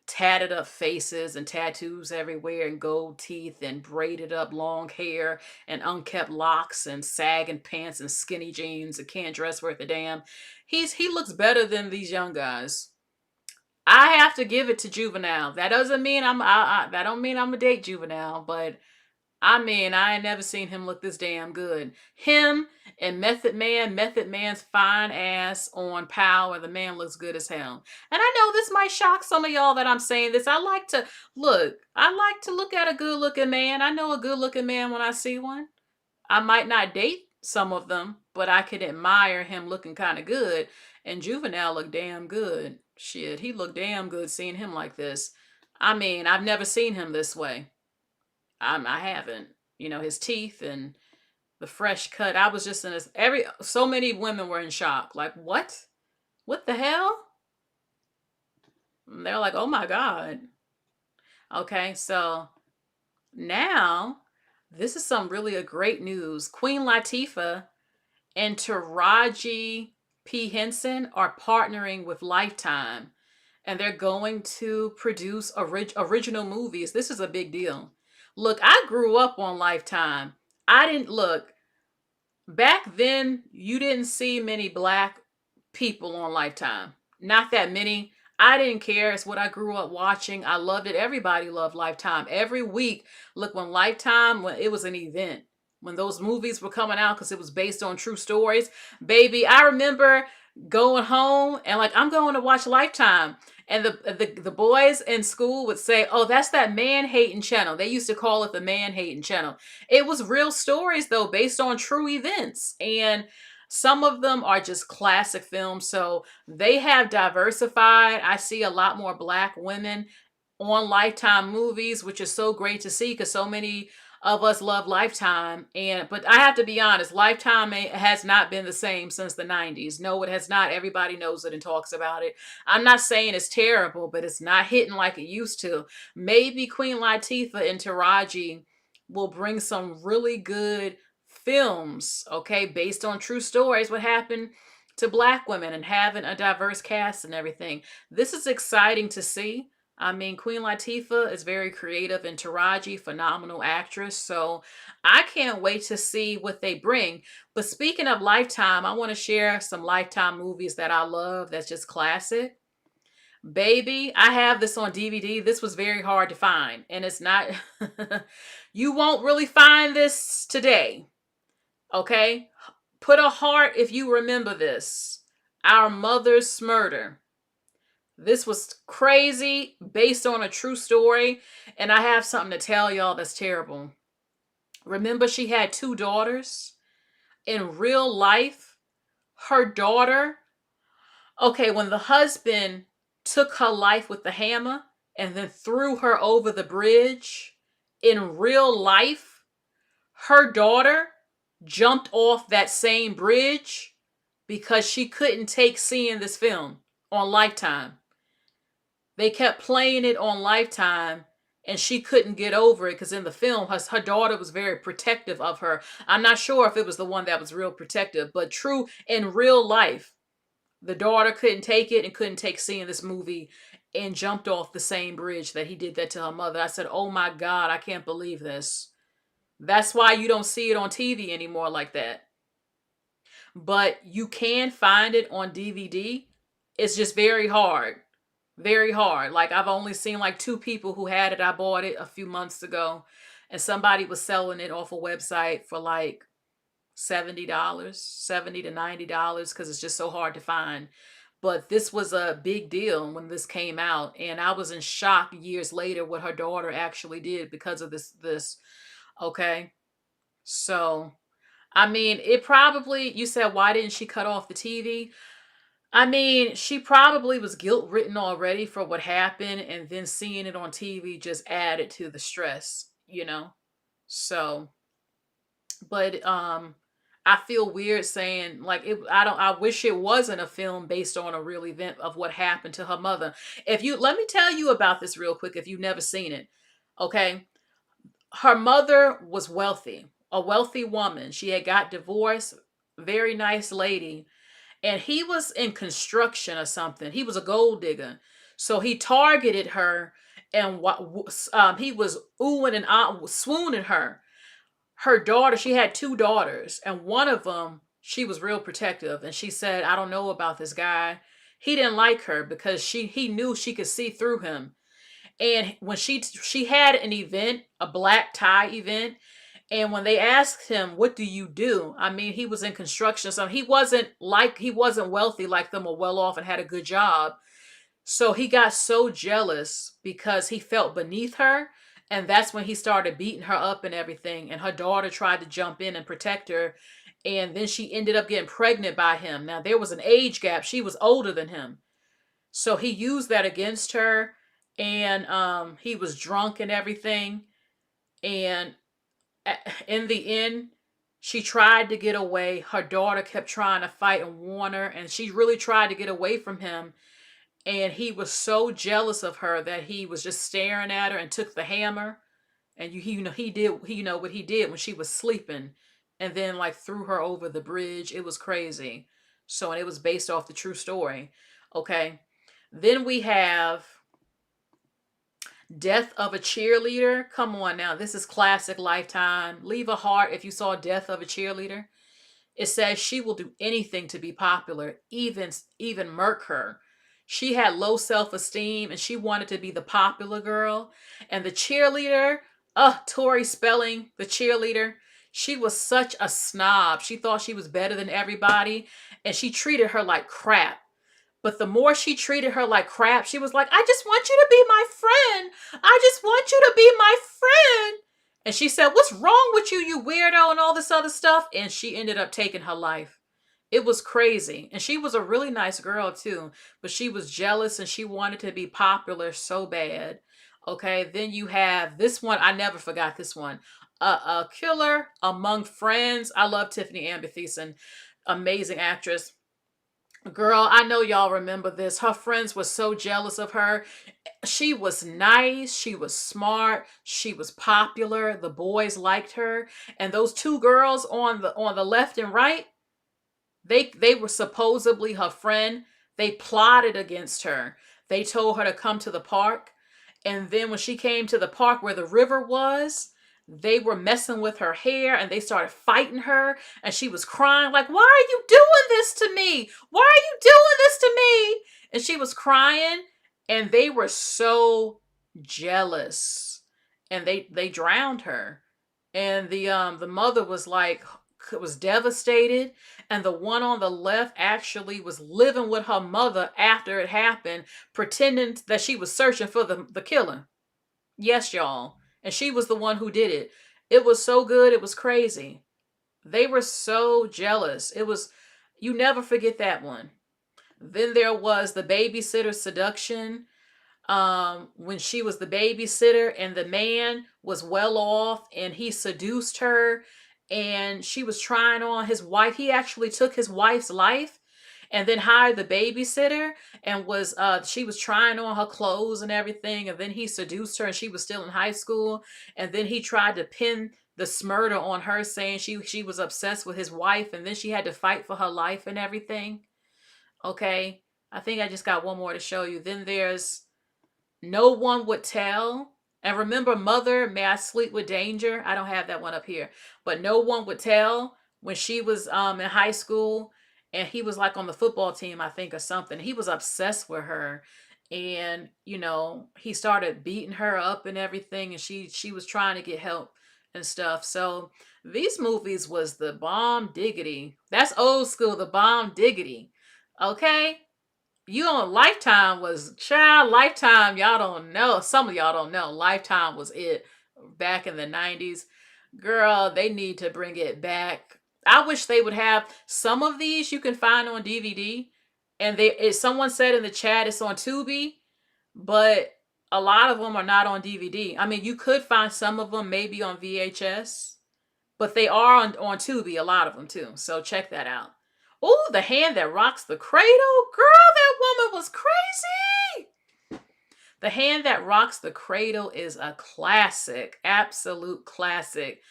tatted up faces and tattoos everywhere and gold teeth and braided up long hair and unkept locks and sagging pants and skinny jeans and can't dress worth a damn. He looks better than these young guys. I have to give it to Juvenile. That doesn't mean that don't mean I'm a date Juvenile, but I mean, I ain't never seen him look this damn good. Him and Method Man's fine ass on Power, the man looks good as hell. And I know this might shock some of y'all that I'm saying this. I like to look at a good looking man. I know a good looking man when I see one. I might not date some of them, but I could admire him looking kind of good. And Juvenile looked damn good. Shit, he looked damn good seeing him like this. I mean, I've never seen him this way. I haven't. His teeth and the fresh cut. I was just in this, so many women were in shock. Like, what? What the hell? And they're like, oh my God. Okay, so now this is some really a great news. Queen Latifah and Taraji P. Henson are partnering with Lifetime, and they're going to produce original movies. This is a big deal. Look, I grew up on Lifetime. I didn't look back then. You didn't see many black people on Lifetime. Not that many. I didn't care. It's what I grew up watching. I loved it. Everybody loved Lifetime. Every week, look, when Lifetime, when it was an event, when those movies were coming out because it was based on true stories, baby, I remember going home and like, I'm going to watch Lifetime. And the boys in school would say, oh, that's that man-hating channel. They used to call it the man-hating channel. It was real stories, though, based on true events. And some of them are just classic films. So they have diversified. I see a lot more black women on Lifetime movies, which is so great to see because so many of us love Lifetime. But I have to be honest, Lifetime has not been the same since the 90s. No, it has not. Everybody knows it and talks about it. I'm not saying it's terrible, but it's not hitting like it used to. Maybe Queen Latifah and Taraji will bring some really good films, okay, based on true stories, what happened to black women and having a diverse cast and everything. This is exciting to see. I mean, Queen Latifah is very creative and Taraji, phenomenal actress. So I can't wait to see what they bring. But speaking of Lifetime, I want to share some Lifetime movies that I love that's just classic. Baby, I have this on DVD. This was very hard to find. And it's not, you won't really find this today. Okay? Put a heart if you remember this. Our Mother's Murder. This was crazy, based on a true story, and I have something to tell y'all that's terrible. Remember, she had 2 daughters. In real life, her daughter, okay, when the husband took her life with the hammer and then threw her over the bridge, in real life, her daughter jumped off that same bridge because she couldn't take seeing this film on Lifetime. They kept playing it on Lifetime and she couldn't get over it because in the film, her daughter was very protective of her. I'm not sure if it was the one that was real protective, but true in real life, the daughter couldn't take it and couldn't take seeing this movie and jumped off the same bridge that he did that to her mother. I said, oh my God, I can't believe this. That's why you don't see it on TV anymore like that. But you can find it on DVD. It's just very hard. Very hard. Like I've only seen like 2 people who had it. I bought it a few months ago and somebody was selling it off a website for like $70, $70 to $90 because it's just so hard to find. But this was a big deal when this came out and I was in shock years later what her daughter actually did because of this. Okay. So, I mean, it probably, you said, why didn't she cut off the TV? I mean, she probably was guilt-ridden already for what happened, and then seeing it on TV just added to the stress, you know? So, but I feel weird saying like I wish it wasn't a film based on a real event of what happened to her mother. Let me tell you about this real quick if you've never seen it. Okay? Her mother was wealthy, a wealthy woman. She had got divorced, very nice lady. And he was in construction or something. He was a gold digger. So he targeted her and he was oohing and swooning her. Her daughter, she had 2 daughters. And one of them, she was real protective. And she said, I don't know about this guy. He didn't like her because he knew she could see through him. And when she had an event, a black tie event, and when they asked him, what do you do? I mean, he was in construction. So he wasn't wealthy like them or well off and had a good job. So he got so jealous because he felt beneath her. And that's when he started beating her up and everything. And her daughter tried to jump in and protect her. And then she ended up getting pregnant by him. Now, there was an age gap. She was older than him. So he used that against her. And he was drunk and everything. And in the end, She tried to get away. Her daughter kept trying to fight and warn her, and she really tried to get away from him. And he was so jealous of her that he was just staring at her and took the hammer. And he did what he did when she was sleeping, and then like threw her over the bridge. It was crazy. So, and it was based off the true story. Okay. Then we have Death of a Cheerleader. Come on now. This is classic Lifetime. Leave a heart if you saw Death of a Cheerleader. It says she will do anything to be popular, even murk her. She had low self-esteem and she wanted to be the popular girl. And the cheerleader, Tori Spelling, the cheerleader, she was such a snob. She thought she was better than everybody and she treated her like crap. But the more she treated her like crap, she was like, I just want you to be my friend. I just want you to be my friend. And she said, what's wrong with you, you weirdo, and all this other stuff. And she ended up taking her life. It was crazy. And she was a really nice girl too. But she was jealous and she wanted to be popular so bad. Okay, then you have this one. I never forgot this one. A Killer Among Friends. I love Tiffany Amber Thiessen. Amazing actress. Girl, I know y'all remember this. Her friends were so jealous of her. She was nice. She was smart. She was popular. The boys liked her. And those two girls on the left and right, they were supposedly her friend. They plotted against her. They told her to come to the park. And then when she came to the park where the river was, they were messing with her hair and they started fighting her. And she was crying like, why are you doing this to me? Why are you doing this to me? And she was crying and they were so jealous. And they drowned her. And the mother was like, was devastated. And the one on the left actually was living with her mother after it happened, pretending that she was searching for the killer. Yes, y'all. And she was the one who did it. It was so good. It was crazy. They were so jealous. It was, you never forget that one. Then there was The Babysitter Seduction. When she was the babysitter and the man was well off and he seduced her and she was trying on his wife. He actually took his wife's life and then hired the babysitter and she was trying on her clothes and everything. And then he seduced her and she was still in high school. And then he tried to pin the murder on her, saying she was obsessed with his wife. And then she had to fight for her life and everything. Okay. I think I just got one more to show you. Then there's No One Would Tell. And remember Mother, May I Sleep with Danger? I don't have that one up here. But No One Would Tell, when she was in high school and he was like on the football team, I think, or something. He was obsessed with her. And, you know, he started beating her up and everything. And she was trying to get help and stuff. So these movies was the bomb diggity. That's old school, the bomb diggity. Okay? You on Lifetime was, child, Lifetime, y'all don't know. Some of y'all don't know. Lifetime was it back in the 90s. Girl, they need to bring it back. I wish they would have some of these you can find on DVD. And someone said in the chat it's on Tubi, but a lot of them are not on DVD. I mean, you could find some of them maybe on VHS, but they are on Tubi, a lot of them too. So check that out. Oh, The Hand That Rocks the Cradle. Girl, that woman was crazy. The Hand That Rocks the Cradle is a classic. Absolute classic.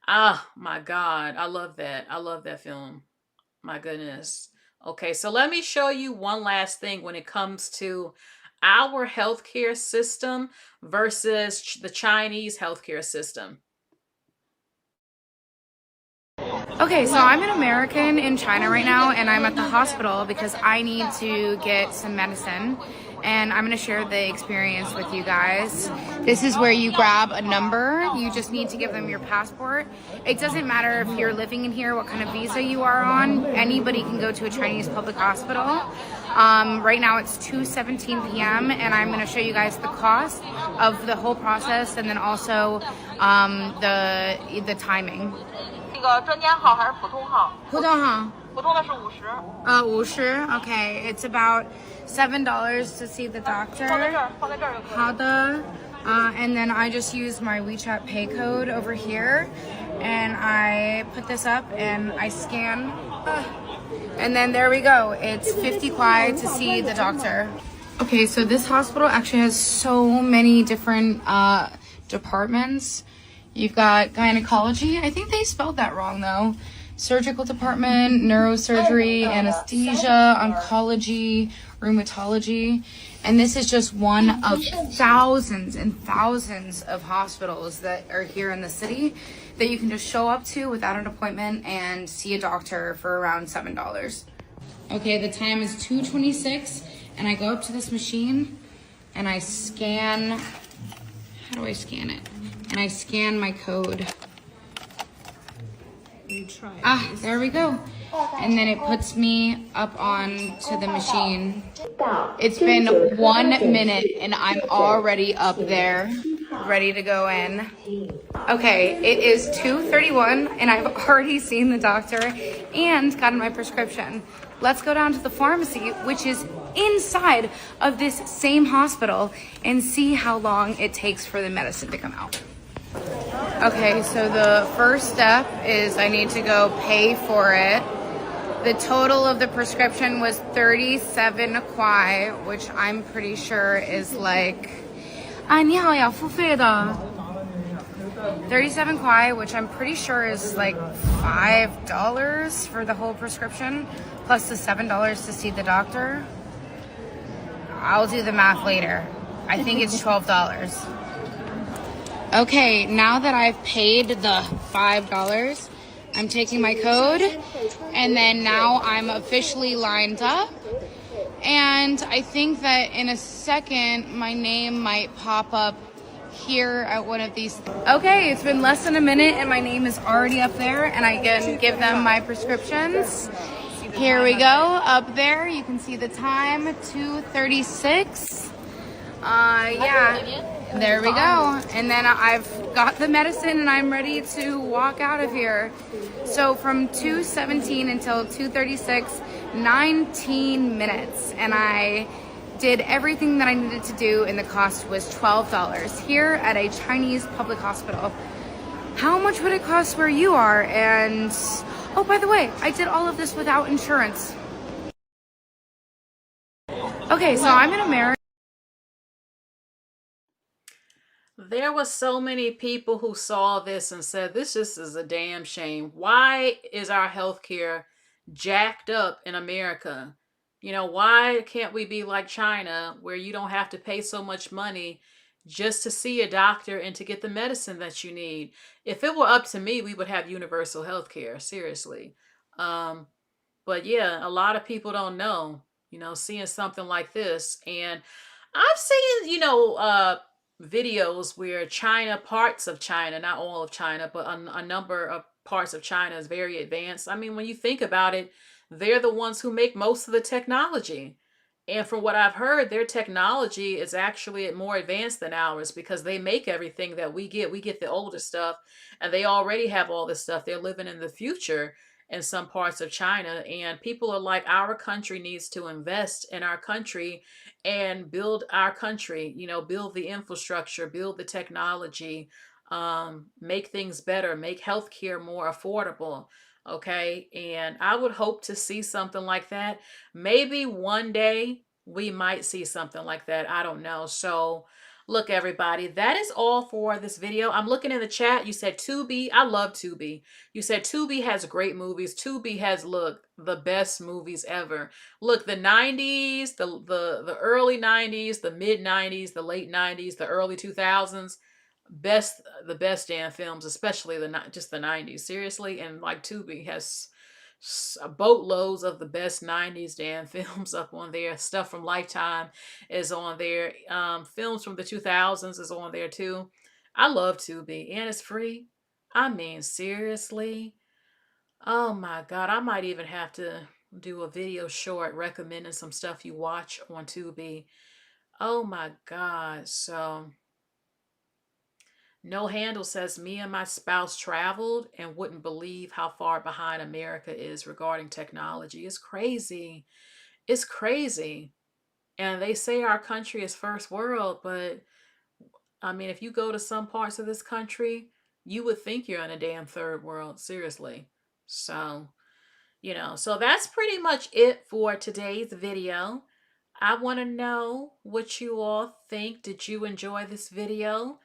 Oh, my God. I love that. I love that film. My goodness. Okay, so let me show you one last thing when it comes to our healthcare system versus the Chinese healthcare system. Okay, so I'm an American in China right now, and I'm at the hospital because I need to get some medicine, and I'm going to share the experience with you guys. This is where you grab a number. You just need to give them your passport. It doesn't matter if you're living in here, what kind of visa you are on. Anybody can go to a Chinese public hospital. Right now it's 2:17 p.m. and I'm going to show you guys the cost of the whole process and then also the timing. 那个专家号还是普通号？普通号。普通的是50。50 Okay, it's about $7 to see the doctor. 放在这儿就可以。好的。And then I just use my WeChat pay code over here, and I put this up and I scan, and then there we go. It's 50 kwai to see the doctor. Okay, so this hospital actually has so many different departments. You've got gynecology. I think they spelled that wrong though. Surgical department, neurosurgery, anesthesia, oncology, rheumatology. And this is just one of thousands and thousands of hospitals that are here in the city that you can just show up to without an appointment and see a doctor for around $7. Okay, the time is 2:26, and I go up to this machine and I scan. How do I scan it? And I scan my code. There we go. And then it puts me up onto the machine. It's been 1 minute and I'm already up there, ready to go in. Okay, it is 2:31 and I've already seen the doctor and gotten my prescription. Let's go down to the pharmacy, which is inside of this same hospital, and see how long it takes for the medicine to come out. Okay, so the first step is I need to go pay for it. The total of the prescription was 37 kwai, which I'm pretty sure is like 37 kwai, which I'm pretty sure is like $5 for the whole prescription, plus the $7 to see the doctor. I'll do the math later. I think it's $12. Okay, now that I've paid the $5, I'm taking my code, and then now I'm officially lined up. And I think that in a second, my name might pop up here at one of these. Okay, it's been less than a minute and my name is already up there, and I can give them my prescriptions. Here we go, up there. You can see the time, 2:36. Yeah. There we go. And then I've got the medicine and I'm ready to walk out of here. So from 2:17 until 2:36, 19 minutes. And I did everything that I needed to do, and the cost was $12 here at a Chinese public hospital. How much would it cost where you are? And oh, by the way, I did all of this without insurance. Okay, so I'm in America. There was so many people who saw this and said, this just is a damn shame. Why is our healthcare jacked up in America? You know, why can't we be like China, where you don't have to pay so much money just to see a doctor and to get the medicine that you need? If it were up to me, we would have universal healthcare, seriously. But yeah, a lot of people don't know, you know, seeing something like this. And I've seen, videos where parts of China, not all of China, but a number of parts of China is very advanced. I mean, when you think about it, they're the ones who make most of the technology. And from what I've heard, their technology is actually more advanced than ours, because they make everything that we get. We get the older stuff, and they already have all this stuff. They're living in the future in some parts of China. And people are like, our country needs to invest in our country and build our country, build the infrastructure, build the technology, make things better, make healthcare more affordable. Okay. And I would hope to see something like that. Maybe one day we might see something like that. I don't know. So look, everybody, that is all for this video. I'm looking in the chat. You said Tubi. I love Tubi. You said Tubi has great movies. Tubi has, look, the best movies ever. Look, the 90s, the early 90s, the mid 90s, the late 90s, the early 2000s, the best damn films, especially just the 90s. Seriously. And like, Tubi has boatloads of the best 90s damn films up on there. Stuff from Lifetime is on there. Films from the 2000s is on there too. I love Tubi, and it's free. I mean, seriously. Oh my God, I might even have to do a video short recommending some stuff you watch on Tubi. Oh my God. So No Handle says, me and my spouse traveled and wouldn't believe how far behind America is regarding technology. It's crazy. It's crazy. And they say our country is first world, but I mean, if you go to some parts of this country, you would think you're in a damn third world, seriously. So, so that's pretty much it for today's video. I want to know what you all think. Did you enjoy this video?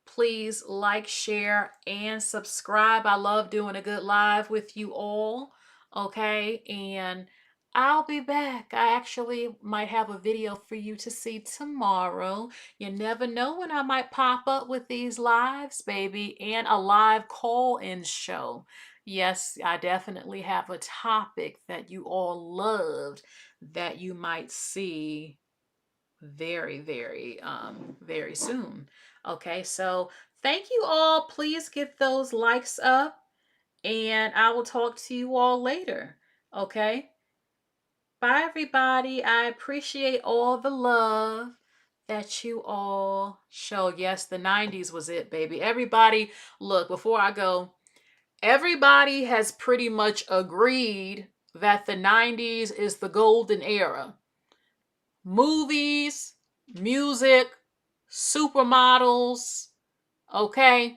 Please like, share, and subscribe. I love doing a good live with you all. Okay, and I'll be back. I actually might have a video for you to see tomorrow. You never know when I might pop up with these lives, baby, and a live call-in show. Yes, I definitely have a topic that you all loved that you might see very, very soon. Okay, so thank you all. Please get those likes up, and I will talk to you all later. Okay, bye, everybody. I appreciate all the love that you all show. Yes, the 90s was it, baby. Everybody, look, before I go, everybody has pretty much agreed that the 90s is the golden era. Movies, music, supermodels, okay?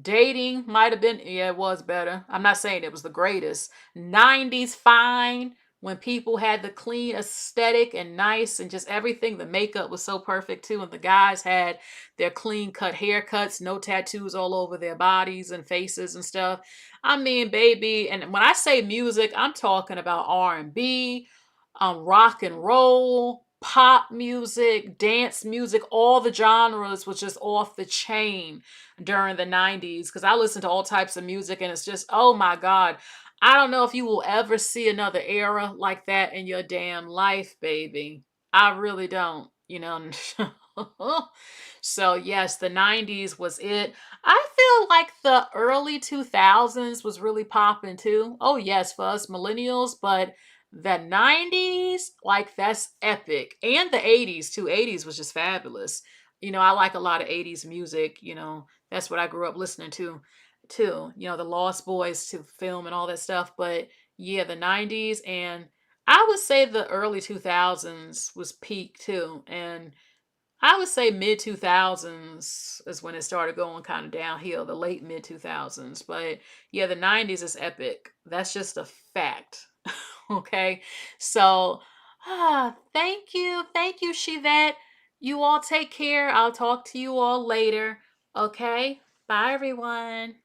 Dating might have been, yeah, it was better. I'm not saying it was the greatest. 90s fine, when people had the clean aesthetic and nice and just everything. The makeup was so perfect too. And the guys had their clean cut haircuts, no tattoos all over their bodies and faces and stuff. I mean, baby, and when I say music, I'm talking about R&B, rock and roll, pop music, dance music, all the genres was just off the chain during the 90s, because I listen to all types of music and it's just, oh my God. I don't know if you will ever see another era like that in your damn life, baby. I really don't, So yes, the 90s was it. I feel like the early 2000s was really popping too. Oh yes, for us millennials, but the 90s, like that's epic. And the 80s too. 80s was just fabulous. I like a lot of 80s music, that's what I grew up listening to too. The Lost Boys to film and all that stuff. But yeah, the 90s, and I would say the early 2000s was peak too. And I would say mid 2000s is when it started going kind of downhill, the late mid 2000s. But yeah, the 90s is epic. That's just a fact. Okay. So, thank you. Thank you, Shivette. You all take care. I'll talk to you all later. Okay. Bye, everyone.